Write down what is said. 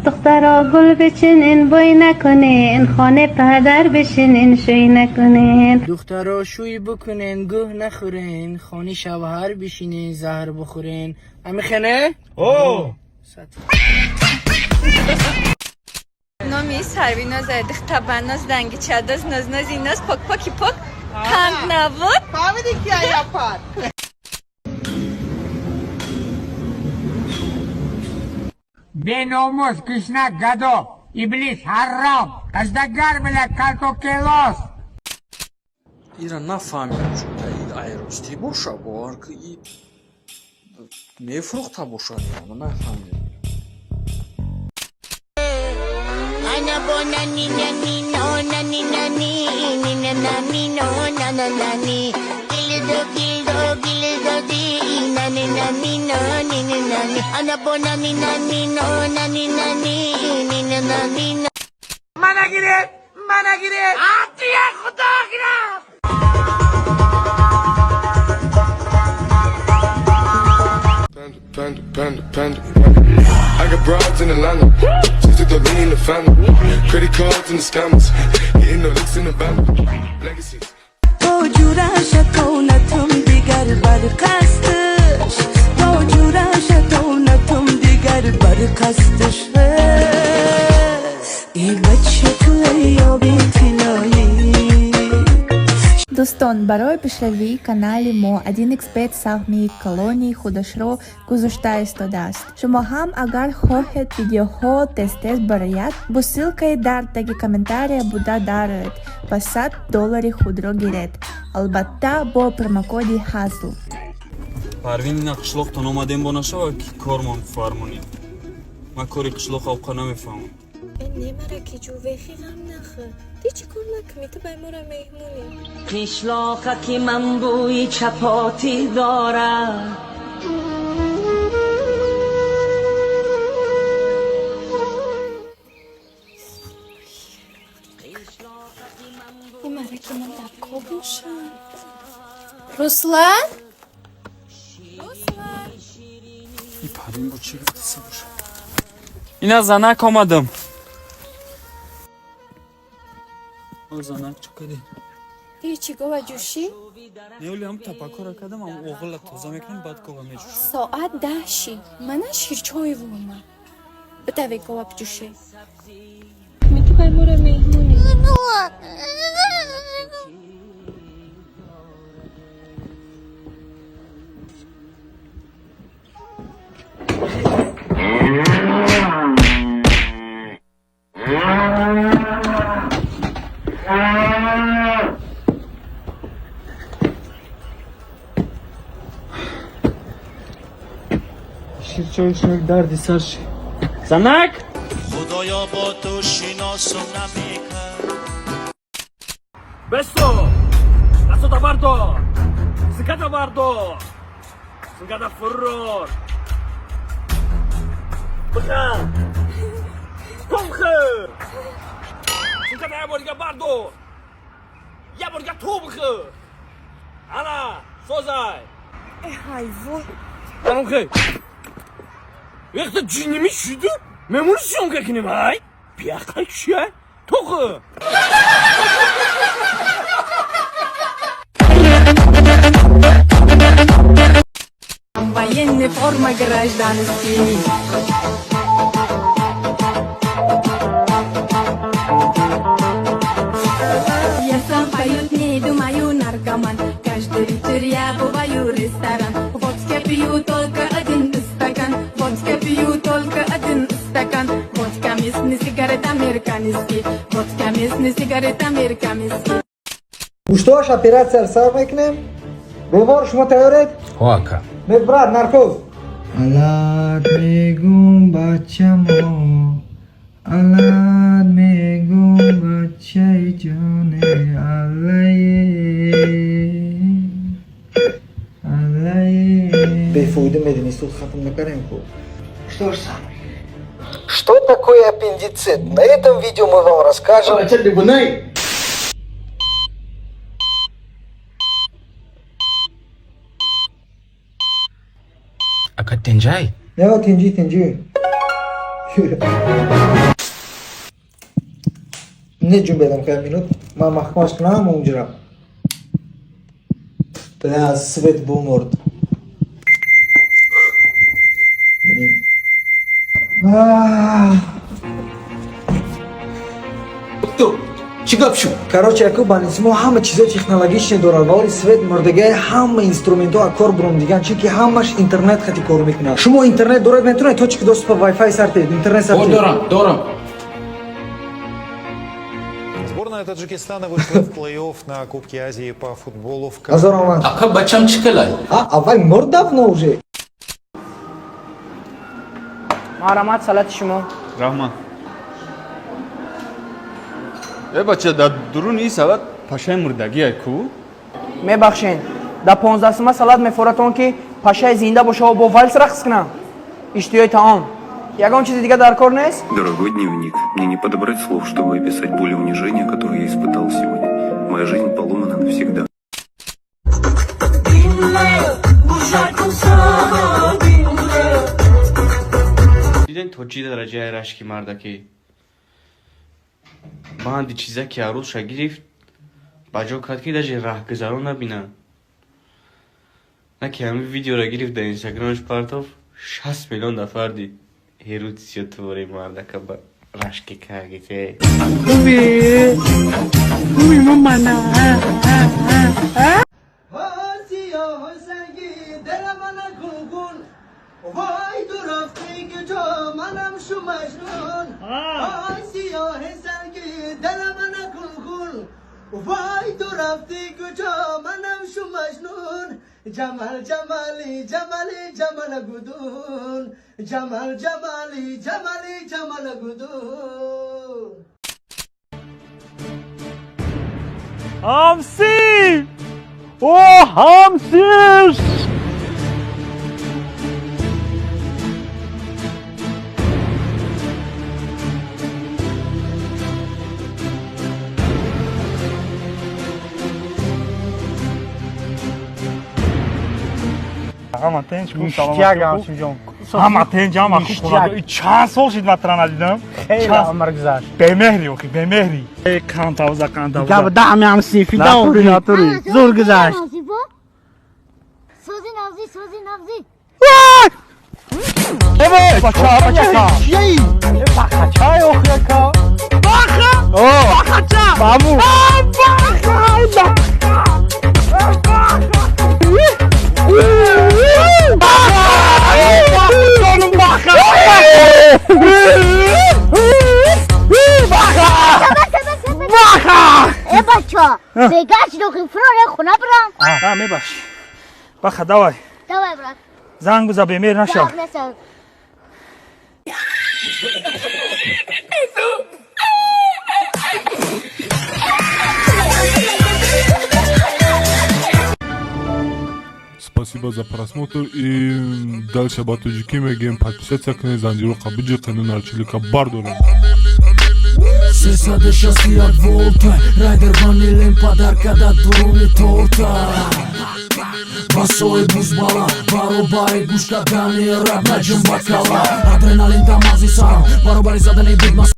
دخترا گل بچینین بوی نکنین، خانه پدر بشینین شوی نکنین. دخترا شوی بکنین گوه نخورین، خانه شوهر بشینین زهر بخورین. همه خنه؟ Nomis Harvinoz edix tabannoz dengi çadoz noz noz inoz pok poki pok pang navod. فهمیدی که yapar. به ناموس کشنک گدو ابلیس حرام کشدگر بله کلتو کلاس ایران نفهمیدم شده ایراستی باشه بار که نفروخته باشه ایران نفهمیدم Ana bona ni nani no nani nani ni nani no nana nani gildo di nani nani no ni nani ana bona ni nani no nani nani ni nani no mana gire atiye khuda gira Panda. I got broads in Atlanta, just took the lean in the family. Credit cards and the scammers, getting no licks in the band. Legacies. تو جورش تونتم دیگر برقصدش تو جورش تونتم دیگر برقصدش ای بچه تو یا بیتلایی. Достон, барои пишлавии канали мо 1xbet саҳми колонии худашро гузошта истодааст. Шумо ҳам агар хоҳед видеоҳо тест барояд, бо ссилкаи дардаги комментария буда дароед ва $100 худро гиред. Албатта бо промокоди ҳазл. парвин ина қишлоқтон омадем бо нашава ки кормон фармонид ман кори қишлоқ авқа намефаҳмам Nemara ki ju vexi gam naxe. Ti chi kor nakmi tu bay mora mehmuni. قشلاقکی من بوی چپاتی دارد Nemara ki man dakko bosham. Ruslan? ин парвин бо чӣ гуфтаса боша ина занак омадам занак чӣ кардем Ti chi gova jushi? неоли ҳам тапаккура кардам ам оғила тоза мекунем баъд гова меҷӯшам Soat 10 Mana shirchoy voma. Bitavi gova jushi. Mi tu bay mora mehmuni. شیرچوی دردی سرشی زنک خدایا با تو شناسم نمیکرد Besto! Adesso da bardo! Sicada bardo! Sicada furror! Bıkır! Tomkır! Sicada ya burga bardo! Ya burga tomkır! Ana! Sozay! hayvan Tomkır! Yakta cinimi şuydu! Memunisyon kakini vay! Piyaka kişiye! Toku! Военная форма гражданский. Я сам поют, не думаю, наркоман. Каждый вечер я бываю ресторан. Водка пью только один стакан. Водка пью только один стакан. Водка местный, сигарет американский. Водка местный, сигарет американский. Ну что ж, операция Арсамекнем. Бемор, шмо тайоред? Хоака. Медбрат, наркоз. Алад мегум бачамо, алад мегум бачай ҷоне аллае. Бефойда медини суд хатм накарем ко. Что ж, Сам? Что такое аппендицит? На этом видео мы вам расскажем. Акат тенҷай? Не, тинҷи. Не джун бедам кай минут. Ма махмаш кунам унҷра. Бля, свет буморд. Чӣ гап шуд? Короче, аку баниси мо ҳама чизо технологичне дорад, вале свет мурдагаи ҳама инструментҳо аз кор буромдиган, чунки ҳамаш интернет хати кор мекунад. Шумо интернет доред, метавонед то чи ки доступа Wi-Fi сартед, интернет сартед. Дорам. Сборная Таджикистана вышла в плей-офф на Кубке Азии по футболу в Азароман. Ака бачам чикалай. Аввал мурд давно уже. Марамат, салати шумо. Рахмат. бача дар дуруни салат пашаи мурдагиай ку? Мебахшен. Дар 15-ума салат мефоратон ки пашаи зинда бошава бо вальс рақс кунам. Иштиёи таом. Ягон чизи дига дар кор нест? Дорогой дневник, мне не подобрать слов, чтобы описать боль и унижение, которое я испытал сегодня. Моя жизнь поломана навсегда. دیدن تا چی درجه رشکی مردکی بندی چیزا که عروض شا گرفت بجا کرد که داشت راه گذارون نبینن نه که همین ویدیو را گرفت در اینستاگرامش پرتاف 60 میلیون نفر دید هیروت سیاتوری مردکا با رشکی کاگیته خوبی مانا Vay dur hafti gece manam şu mecnun. Ay siyah sevgi delemene kulkul. Vay dur hafti gece manam şu mecnun. Cemal cemali cemali cemale gudun. Cemal cemali cemali cemale gudun. Hamsi! Oh hamsi! Hamma tinch, خوب سلامت. Hamma tinch, hamma خوب. چند سال شد وطن ندیدم. خیلی عمر گذشت. بمهری اوکی بمهری. کانتاوزا گاب دعمی هم سیفی داوری. زور گذشت. سوزی نفزی. Evet. Baka. چیایی؟ Baka çay okuyor ka. Baka. Baka çay. Babu. Baka. بچه بگاش دو خفران خونه برام میباش بخه دوای برام زنگ بزا بمیر نشو Спасибо за просмотр и дальше батуджики мегем подписаться к незанжиру кабиджи канал Чилика Бардора. Сесаде шастият волта Райдер ванилен подарка да дуруни торта Басои бузбала Баробари гушка дани раб наджим бакала Адреналин тамази сам Баробари задани бидмас